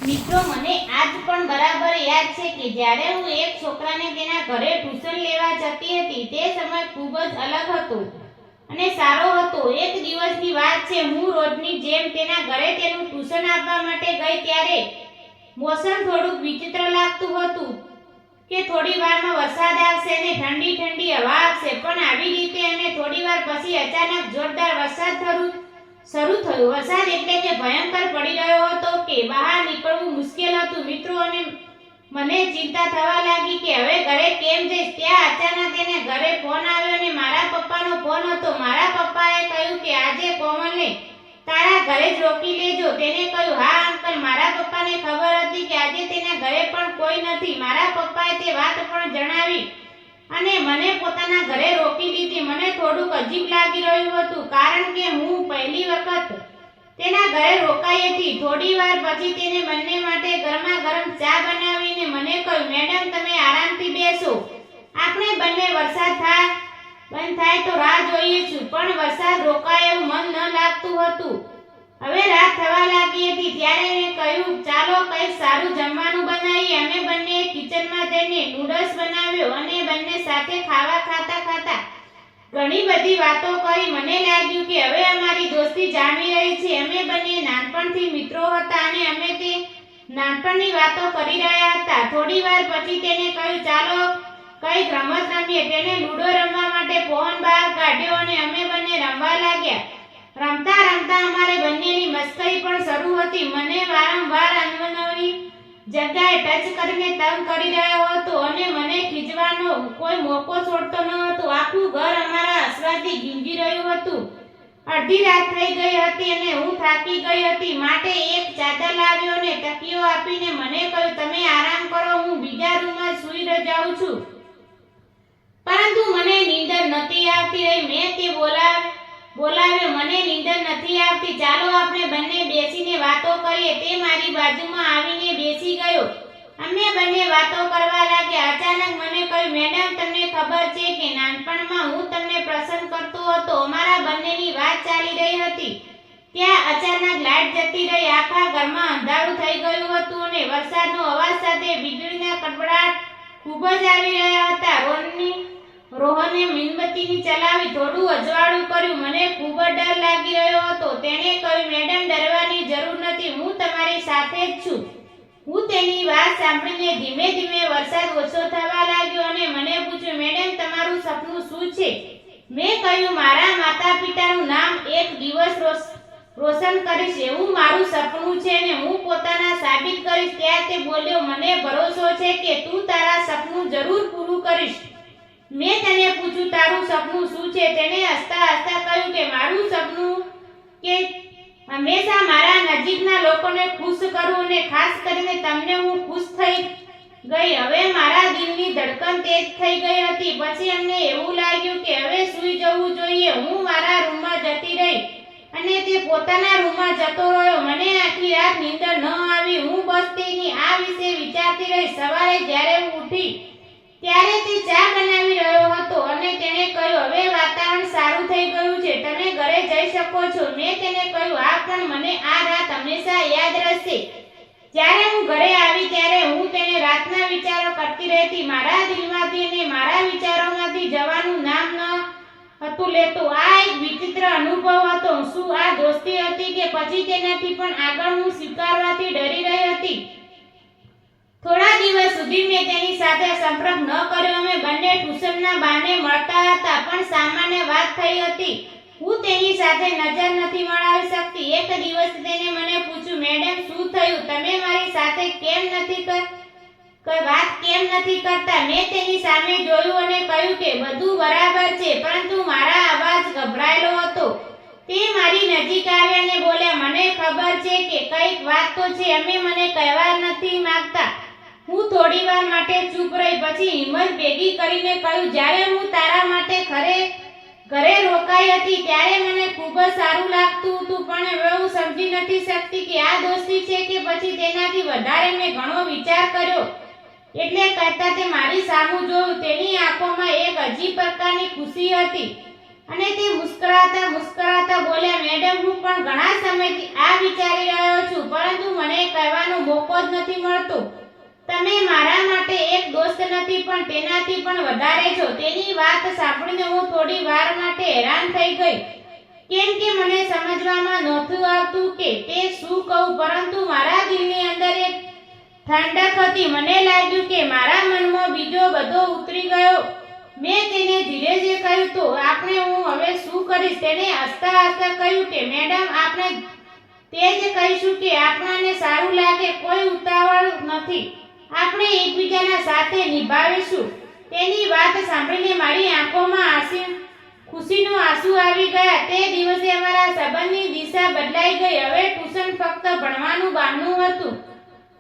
મિત્રો, મને આજ પણ બરાબર યાદ છે કે જ્યારે હું એક છોકરાને તેના ઘરે ટ્યુશન લેવા જતી હતી તે સમય ખૂબ જ અલગ હતો અને સારો હતો. એક દિવસની વાત છે, હું રોજની જેમ તેના ઘરે તેનું ટ્યુશન આપવા માટે ગઈ ત્યારે મોસમ થોડુંક વિચિત્ર લાગતું હતું કે થોડી વારમાં વરસાદ આવશે અને ઠંડી ઠંડી હવા આવશે, પણ આવી રીતે અને થોડી વાર પછી અચાનક જોરદાર વરસાદ શરૂ થયો. વરસાદ એટલે કે ભયંકર પડી રહ્યો હતો કે બહાર નીકળવું મુશ્કેલ હતું. મિત્રો, અને મને ચિંતા થવા લાગી કે હવે ઘરે કેમ જઈશ. ત્યાં અચાનક તેને ઘરે ફોન આવ્યો અને મારા પપ્પાનો ફોન હતો. મારા પપ્પાએ કહ્યું કે આજે કોમલને તારા ઘરે જ રોકી લેજો. તેને કહ્યું, હા અંકલ. મારા પપ્પાને ખબર હતી કે આજે તેના ઘરે પણ કોઈ નથી. મારા પપ્પાએ તે વાત પણ જણાવી અને મને પોતાના ઘરે રોકી લીધી. મને થોડુંક અજીબ લાગી રહ્યું હતું કારણ કે હું પહેલી વખત તેના ઘરે રોકાઈ હતી. થોડી વાર પછી તેને બંને માટે ગરમા ગરમ ચા બનાવીને મને કહ્યું, મેડમ તમે આરામથી બેસો, આપણે બંને વરસાદ બંધ થાય તો રાહ જોઈએ છું. પણ વરસાદ રોકાય એવું મન ન લાગતું હતું. હવે રાત થવા લાગી હતી ત્યારે મેં કહ્યું, ચાલો કંઈક સારું જમવાનું બનાવીએ. અમે બંને કિચનમાં જઈને નૂડલ્સ બનાવ્યો અને બંને સાથે ખાવા ખાતા ઘણી બધી વાતો કરી. મને લાગ્યું કે હવે અમારી દોસ્તી જામી રહી છે. અમે બંને નાનપણથી મિત્રો હતા અને અમે તે નાનપણની વાતો કરી રહ્યા હતા. થોડી વાર પછી તેને કહ્યું, ચાલો કંઈક રમત રમીએ. તેને લૂડો રમવા માટે ફોન બહાર કાઢ્યો અને અમે બંને રમવા લાગ્યા. રમતા રમતા અમારે બંનેની મસ્કરી પણ શરૂ હતી. મને વારંવાર અનવનવી જગ્યાએ ટચ કરીને તંગ કરી રહ્યો હતો અને મને ખીજવાનો કોઈ મોકો છોડતો ન હતો. આખું ઘર અમારા હસવાથી ગીંજી રહ્યું હતું. અડધી રાત થઈ ગઈ હતી અને હું થાકી ગઈ હતી, માટે એક ચાદર લાવ્યો અને તકિયો આપીને મને કહ્યું, તમે આરામ કરો, હું બીજા રૂમમાં સૂઈ જાઉં છું. પરંતુ મને નીંદર નથી આવતી રહી. મેં તે બોલાવ્યો, મને નીંદર નથી આવતી, ચાલો આપણે બંને બેસીને વાતો કરીએ. તે મારી બાજુમાં આવીને બેસી ગયો. અમે બંને વાતો કરવા લાગ્યા. અચાનક મને કહ્યું, મેડમ તમને ખબર છે કે નાનપણમાં હું તમને પસંદ કરતો હતો. અમારા બંનેની વાત ચાલી રહી હતી ત્યાં અચાનક લાઈટ જતી રહી. આખા ઘરમાં અંધારું થઈ ગયું હતું અને વરસાદનો અવાજ સાથે વીજળીના કડકડાટ ખૂબ જ આવી રહ્યા હતા. રોહને મીણબત્તી ચલાવી થોડું અજવાળું કર્યું. મને ખૂબ જ ડર લાગી રહ્યો હતો. તેણે કહ્યું, મેડમ ડરવાની જરૂર નથી, હું તમારી સાથે જ છું. હું તેની વાત સાંભળીને ધીમે ધીમે વરસાદ ઓછો થવા લાગ્યો અને મને પૂછ્યું, મેડમ તમારું સપનું શું છે? મેં કહ્યું, મારા માતા પિતાનું નામ એક દિવસ રોશન કરીશ એવું મારું સપનું છે અને હું પોતાના સાબિત કરીશ. ત્યાં તે બોલ્યો, મને ભરોસો છે કે તું તારા સપનું જરૂર પૂરું કરીશ. મેં તેને પૂછ્યું, તારું સપનું શું છે? તેને હસતા હસતા કહ્યું કે મારું સપનું કે હંમેશા મારા નજીકના લોકોને ખુશ કરું અને ખાસ કરીને તમને હું ખુશ થઈ ગઈ. હવે મારા દિલની ધડકન તેજ થઈ ગઈ હતી. પછી અમને એવું લાગ્યું કે હવે સૂઈ જવું જોઈએ. હું મારા રૂમમાં જતી રહી અને તે પોતાના રૂમમાં જતો રહ્યો. મને આખી રાત નીંદર ન આવી. હું બસ તેની આ વિશે વિચારતી રહી. સવારે જ્યારે હું ઉઠી ત્યારે તે ચા બનાવી રહ્યો હતો અને તેણે કહ્યું, હવે વાતાવરણ સારું થઈ ગયું છે, તમે ઘરે જઈ શકો છો. મેં તેને કહ્યું, હા, પણ મને આ રાત હંમેશા યાદ રહેશે. જ્યારે હું ઘરે આવી ત્યારે હું તેને રાતના વિચારો કરતી રહેતી. મારા દિલમાંથી અને મારા વિચારોમાંથી જવાનું નામ ન હતું લેતું. આ એક વિચિત્ર અનુભવ હતો. શું આ દોસ્તી હતી કે પછી તેનાથી પણ આગળ હું સ્વીકારવાથી ડરી રહી હતી? થોડા દિવસ સુધી મેં તેની સાથે સંપર્ક ન કર્યો. અમે બંને ટ્યુશનના બહાને મળતા હતા, પણ સામાન્ય વાત થઈ હતી. હું તેની સાથે નજર નથી મળાવી શકતી. એક દિવસ તેને મને પૂછ્યું, મેડમ શું થયું? તમે મારી સાથે વાત કેમ નથી કરતા? મેં તેની સામે જોયું અને કહ્યું કે બધું બરાબર છે, પરંતુ મારા અવાજ ગભરાયેલો હતો. તે મારી નજીક આવ્યા અને બોલ્યા, મને ખબર છે કે કંઈક વાત તો છે, અમે મને કહેવા નથી માંગતા. હું થોડી વાર માટે ચૂપ રહી. પછી હિંમત ભેગી કરીને કહ્યું, જ્યારે હું તારા માટે ઘરે રોકાઈ હતી ત્યારે મને ખૂબ જ સારું લાગતું હતું, પણ હવે હું સમજી નથી શકતી કે આ દોસ્તી છે કે પછી તેનાથી વધારે. મેં ઘણો વિચાર કર્યો. એટલે કહેતા તે મારી સામું જોયું. તેની આંખોમાં એક અજીબ પ્રકારની ખુશી હતી અને તે મુસ્કરાતા બોલ્યા, મેડમ હું પણ ઘણા સમયથી આ વિચારી રહ્યો છું, પરંતુ મને કહેવાનો મોકો જ નથી મળતો. તમે મારા માટે એક દોસ્ત નથી પણ તેનાથી પણ વધારે છો. તેની વાત સાંભળીને હું થોડી વાર માટે હેરાન થઈ ગઈ, કેમ કે મને સમજવામાં નહોતું આવતું કે તે શું કહું, પરંતુ મારા દિલની અંદર એક ઠંડક હતી. મને લાગ્યું કે મારા મનમાં બીજો બધો ઉતરી ગયો. મેં તેને ધીરે ધીરે કહ્યું, તો આપણે હું હવે શું કરીશ? તેણે હસતા હસતા કહ્યું કે મેડમ, આપણે તે જ કહીશું કે આપણને સારું લાગે, કોઈ ઉતાવળ નથી, આપણે એકબીજાના સાથે નિભાવીશું. તેની વાત સાંભળીને મારી આંખોમાં ખુશીનું આંસુ આવી ગયા. તે દિવસે અમારા સંબંધની દિશા બદલાઈ ગઈ. હવે ટ્યુશન ફક્ત ભણવાનું બહાનું હતું.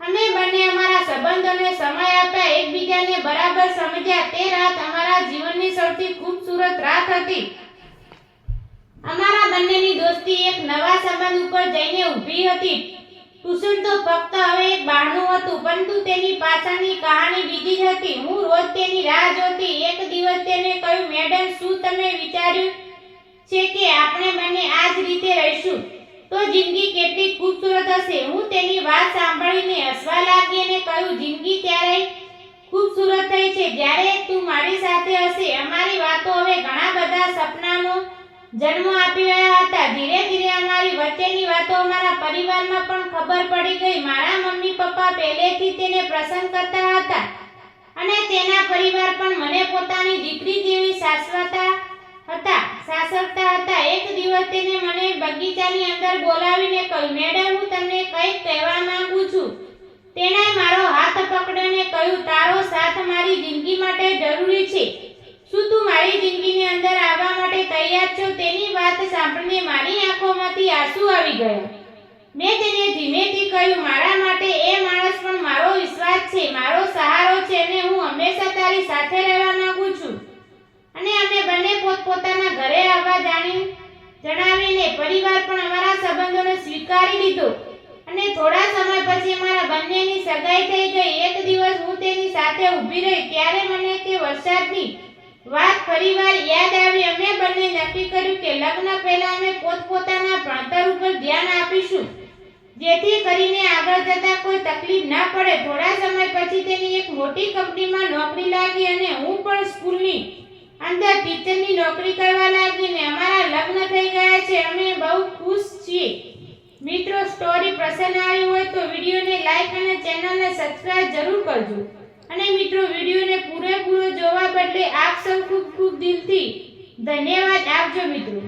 અમે બંને અમારા સંબંધોને સમય આપ્યા, એકબીજાને બરાબર સમજ્યા. તે રાત અમારા જીવનની સૌથી ખૂબસૂરત રાત હતી. અમારા બંનેની દોસ્તી એક નવા સંબંધ ઉપર જઈને ઊભી હતી. ટ્યુશન તો ફક્ત હવે એક બહાનું હતું, પરંતુ તેની પાછળની કહાની બીજી જ હતી. હું રોજ તેની રાહ જોતી. એક દિવસ તેને કહ્યું, મેડમ, શું તમે વિચાર્યું છે કે આપણે બંને આ જ રીતે રહીશું તો જિંદગી કેટલી ખૂબસૂરત હશે? હું તેની વાત સાંભળીને હસવા લાગી અને કહ્યું, જિંદગી ત્યારે ખૂબસૂરત થઈ છે જ્યારે તું મારી સાથે હશે. અમારી વાતો હવે ઘણા બધા સપનાનો જન્મ આપી રહ્યા હતા. ધીરે ધીરે અમારી વચ્ચેની વાતો અમારા પરિવારમાં પણ ખબર પડી ગઈ. મારા મમ્મી પપ્પા પહેલેથી તેને પસંદ કરતા હતા અને તેના પરિવાર પણ મને પોતાની દીકરી જેવી સાચવતા હતા. એક દિવસ તેને મને બગીચાની અંદર બોલાવીને કહ્યું, મેડમ, હું તમને કંઈક કહેવા માંગુ છું. તેણે મારો હાથ પકડીને કહ્યું, તારો સાથ મારી જિંદગી માટે જરૂરી છે. શું તું મારી જિંદગીની અંદર આવવા માટે તૈયાર છો? તેની વાત સાંભળીને મારી આંખોમાંથી આંસુ આવી ગયા. મેં તેને ધીમેથી કહ્યું, મારા માટે એ માણસ પણ મારો વિશ્વાસ છે, મારો સહારો છે અને હું હંમેશા તારી સાથે રહેવા માંગુ છું. અને અમે બંને પોતપોતાના ઘરે આવવા જણાવીને પરિવાર પણ અમારા સંબંધોને સ્વીકારી લીધો અને થોડા સમય પછી અમારા બંનેની સગાઈ થઈ ગઈ. એક દિવસ હું તેની સાથે ઊભી રહી ત્યારે મને તે વરસાદની વાત ફરીવાર યાદ આવી. અમે બંને નક્કી કર્યું કે લગ્ન પહેલા અમે પોતપોતાના ભણતર ઉપર ધ્યાન આપીશું, જેથી કરીને આગળ જતા કોઈ તકલીફ ના પડે. થોડા સમય પછી તેની એક મોટી કંપનીમાં નોકરી લાગી અને હું પણ સ્કૂલની અંદર ટીચરની નોકરી કરવા લાગી અને અમારા લગ્ન થઈ ગયા છે. અમે બહુ ખુશ છીએ. મિત્રો, સ્ટોરી પસંદ આવી હોય તો વિડીયોને લાઈક અને ચેનલને સબસ્ક્રાઇબ જરૂર કરજો. અને મિત્રો, વિડીયોને પૂરેપૂરો જોવા બદલે આપ સૌ ખૂબ ખૂબ દિલથી ધન્યવાદ આપજો મિત્રો.